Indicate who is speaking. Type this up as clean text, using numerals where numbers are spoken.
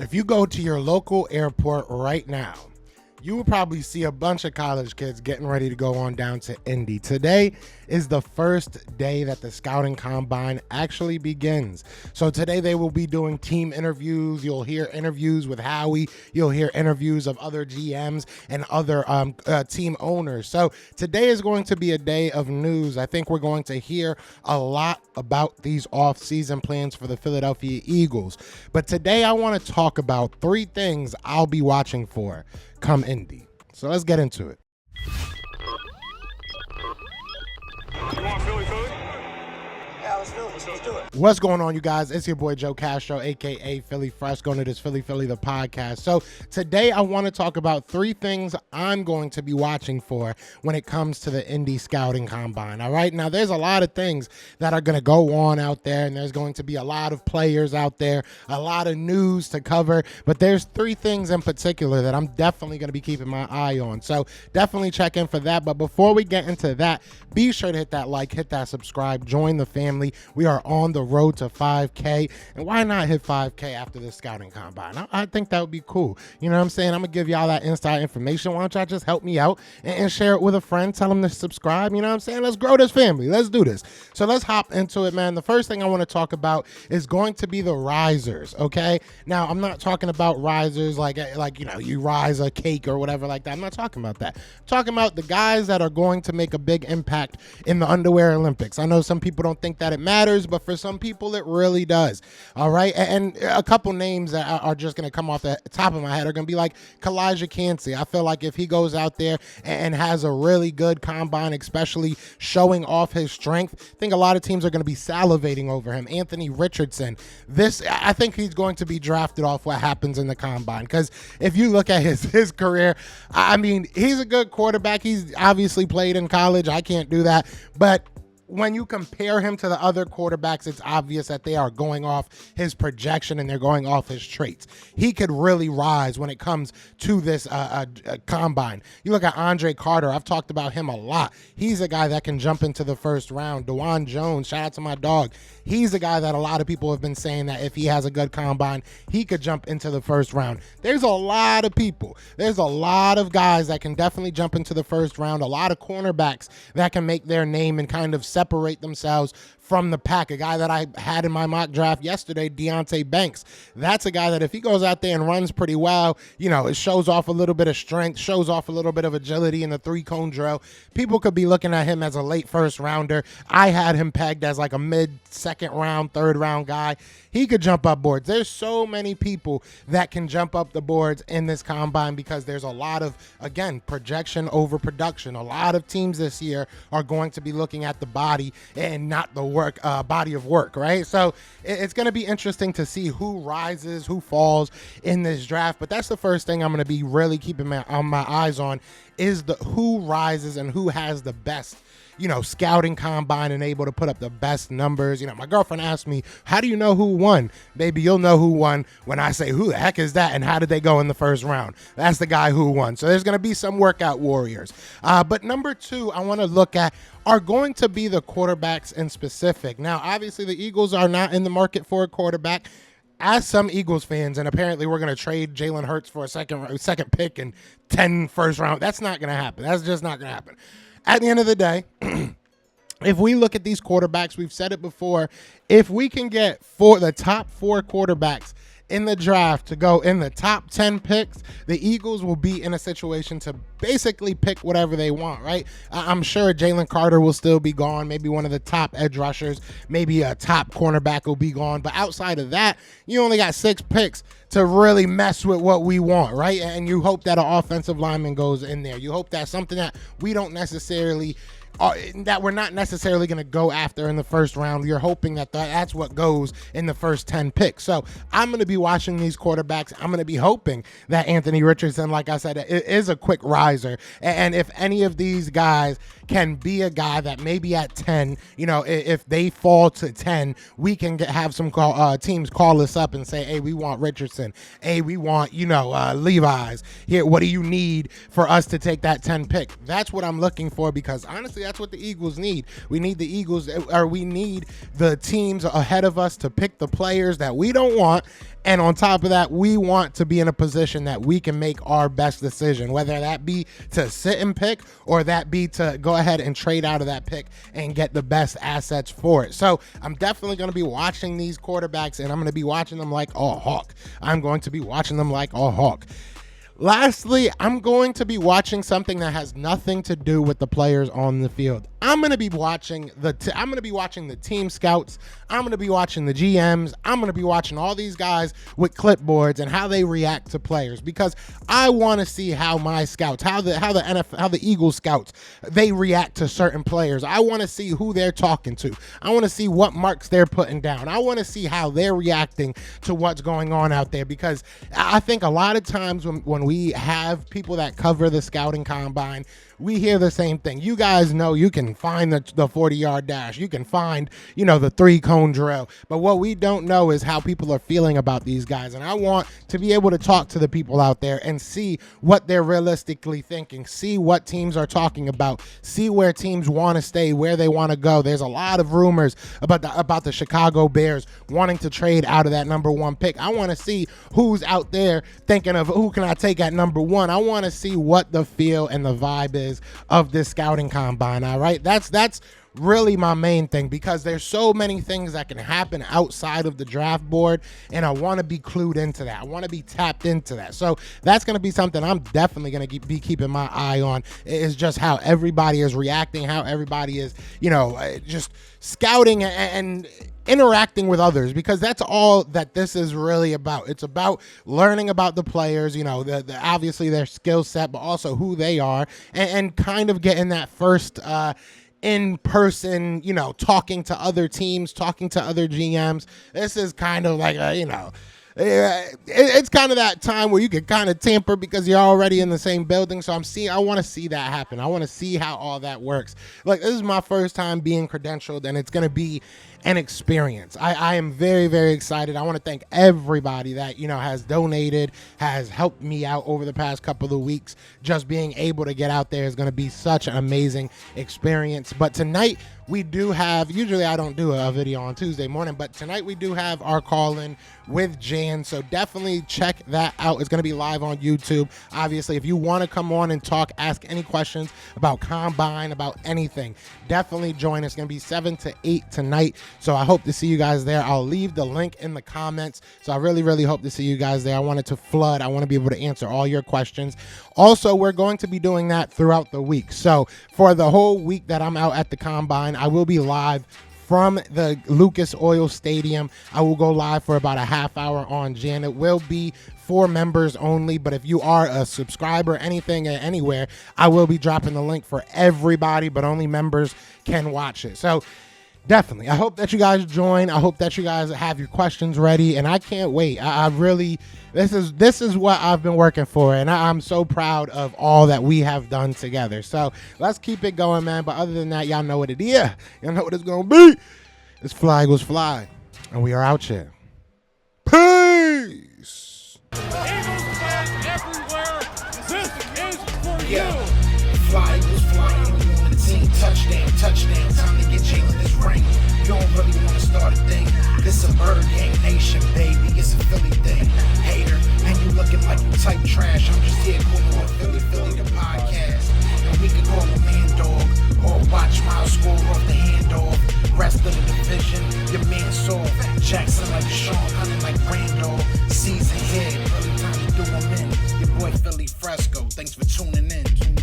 Speaker 1: If you go to your local airport right now, you will probably see a bunch of college kids getting ready to go on down to Indy. Today is the first day that the scouting combine actually begins. So today they will be doing team interviews. You'll hear interviews with Howie. You'll hear interviews of other GMs and other team owners. So today is going to be a day of news. I think we're going to hear a lot about these off-season plans for the Philadelphia Eagles. But today I want to talk about three things I'll be watching for come Indy. So let's get into it.
Speaker 2: You want Philly?
Speaker 3: Yeah, let's do it.
Speaker 1: What's going on, you guys? It's your boy Joe Castro, aka Philly Fresh, going to this Philly the podcast. So today I want to talk about three things I'm going to be watching for when it comes to the Indy Scouting Combine. All right, now there's a lot of things that are going to go on out there, and there's going to be a lot of players out there, a lot of news to cover, but there's three things in particular that I'm definitely going to be keeping my eye on. So definitely check in for that. But before we get into that, be sure to hit that like, hit that subscribe, join the family. We are on the road to 5K, and why not hit 5K after the scouting combine? I think that would be cool. You know what I'm saying? I'm gonna give y'all that inside information. Why don't y'all just help me out and share it with a friend? Tell them to subscribe. You know what I'm saying? Let's grow this family. Let's do this. So let's hop into it, man. The first thing I want to talk about is going to be the risers. Okay. Now I'm not talking about risers like you know, you rise a cake or whatever like that. I'm not talking about that. I'm talking about the guys that are going to make a big impact in the underwear Olympics. I know some people don't think that it matters, but for some people it really does. All right, and a couple names that are just going to come off the top of my head are going to be like Kalijah Kancey. I feel like if he goes out there and has a really good combine, especially showing off his strength, I think a lot of teams are going to be salivating over him. Anthony Richardson, I think he's going to be drafted off what happens in the combine, because if you look at his career, I mean, he's a good quarterback. He's obviously played in college. I can't do that, but when you compare him to the other quarterbacks, it's obvious that they are going off his projection and they're going off his traits. He could really rise when it comes to this combine. You look at Andre Carter. I've talked about him a lot. He's a guy that can jump into the first round. DeJuan Jones, shout out to my dog. He's a guy that a lot of people have been saying that if he has a good combine, he could jump into the first round. There's a lot of people. There's a lot of guys that can definitely jump into the first round. A lot of cornerbacks that can make their name and kind of separate themselves from the pack. A guy that I had in my mock draft yesterday, Deonte Banks. That's a guy that if he goes out there and runs pretty well, you know, it shows off a little bit of strength, shows off a little bit of agility in the three-cone drill. People could be looking at him as a late first rounder. I had him pegged as like a mid-second round, third round guy. He could jump up boards. There's so many people that can jump up the boards in this combine because there's a lot of, again, projection over production. A lot of teams this year are going to be looking at the body and not the body of work, right? So it's going to be interesting to see who rises, who falls in this draft. But that's the first thing I'm going to be really keeping my eyes on is the who rises and who has the best, you know, scouting combine and able to put up the best numbers. You know, my girlfriend asked me, how do you know who won? Baby, you'll know who won when I say, who the heck is that? And how did they go in the first round? That's the guy who won. So there's going to be some workout warriors. But number two, I want to look at are going to be the quarterbacks in specific. Now, obviously the Eagles are not in the market for a quarterback. As some Eagles fans, and apparently we're going to trade Jalen Hurts for a second pick and 10 first round. That's not going to happen. That's just not going to happen. At the end of the day, if we look at these quarterbacks, we've said it before, if we can get the top four quarterbacks in the draft to go in the top 10 picks, the Eagles will be in a situation to basically pick whatever they want, right? I'm sure Jalen Carter will still be gone. Maybe one of the top edge rushers, maybe a top cornerback will be gone. But outside of that, you only got 6 picks to really mess with what we want, right? And you hope that an offensive lineman goes in there. You hope that's something that we don't necessarily that we're not necessarily going to go after in the first round. You're hoping that that's what goes in the first 10 picks. So I'm going to be watching these quarterbacks. I'm going to be hoping that Anthony Richardson, like I said, is a quick riser. And if any of these guys can be a guy that maybe at 10, you know, if they fall to 10, we can have some teams call us up and say, hey, we want Richardson. Hey, we want, you know, Levi's. Here, what do you need for us to take that 10 pick? That's what I'm looking for, because honestly, that's what the Eagles need. We need the Eagles, or we need the teams ahead of us to pick the players that we don't want And on top of that, we want to be in a position that we can make our best decision, whether that be to sit and pick or that be to go ahead and trade out of that pick and get the best assets for it. So I'm definitely going to be watching these quarterbacks, and I'm going to be watching them like a hawk. I'm going to be watching them like a hawk. Lastly, I'm going to be watching something that has nothing to do with the players on the field. I'm going to be watching the team scouts. I'm going to be watching the GMs. I'm going to be watching all these guys with clipboards and how they react to players, because I want to see how my scouts, how the Eagles scouts, they react to certain players. I want to see who they're talking to. I want to see what marks they're putting down. I want to see how they're reacting to what's going on out there, because I think a lot of times when we have people that cover the scouting combine, we hear the same thing. You guys know you can find the 40-yard dash. You can find, the 3-cone drill. But what we don't know is how people are feeling about these guys. And I want to be able to talk to the people out there and see what they're realistically thinking, see what teams are talking about, see where teams want to stay, where they want to go. There's a lot of rumors about the Chicago Bears wanting to trade out of that number 1 pick. I want to see who's out there thinking of who can I take at number 1. I want to see what the feel and the vibe is of this scouting combine. All right, that's really my main thing, because there's so many things that can happen outside of the draft board, and I want to be clued into that. I want to be tapped into that. So that's going to be something I'm definitely going to be keeping my eye on, is just how everybody is reacting, how everybody is, just scouting and interacting with others, because that's all that this is really about. It's about learning about the players, the obviously their skill set, but also who they are, and kind of getting that first in person, talking to other teams, talking to other GMs. This is kind of like it's kind of that time where you can kind of tamper because you're already in the same building. So I want to see that happen. I want to see how all that works. Like, this is my first time being credentialed, and it's going to be an experience. I am very, very excited. I want to thank everybody that, has donated, has helped me out over the past couple of weeks. Just being able to get out there is going to be such an amazing experience. But tonight we do have, usually I don't do a video on Tuesday morning, but tonight we do have our call-in with Jan. So definitely check that out. It's going to be live on YouTube. Obviously, if you want to come on and talk, ask any questions about Combine, about anything, definitely join us. It's going to be 7 to 8 tonight. So I hope to see you guys there. I'll leave the link in the comments. So I really, really hope to see you guys there. I want it to flood. I want to be able to answer all your questions. Also, we're going to be doing that throughout the week. So for the whole week that I'm out at the Combine, I will be live from the Lucas Oil Stadium. I will go live for about a half hour on Jan. It will be for members only, but if you are a subscriber, anything, anywhere, I will be dropping the link for everybody, but only members can watch it. So definitely, I hope that you guys join. I hope that you guys have your questions ready, and I can't wait. I really, this is what I've been working for, and I'm so proud of all that we have done together. So let's keep it going, man. But other than that, y'all know what it is. Y'all know what it's gonna be. It's Fly Eagles Fly, and we are out here. Peace.
Speaker 2: Eagles fans everywhere, this is for you.
Speaker 3: Yeah. Fly Eagles flying on the team. Touchdown. Time to get Jalen this ring. You don't really want to start a thing. This a Bird Gang Nation, baby. It's a Philly thing. Hater, and you looking like you type trash. I'm just here cool on Philly the podcast. And we can call a man dog or watch Miles score off the handoff. Rest of the division, your man saw Jackson like Sean, hunting like Randall. Season hit, early time to do him in. Your boy Philly Fresco. Thanks for tuning in.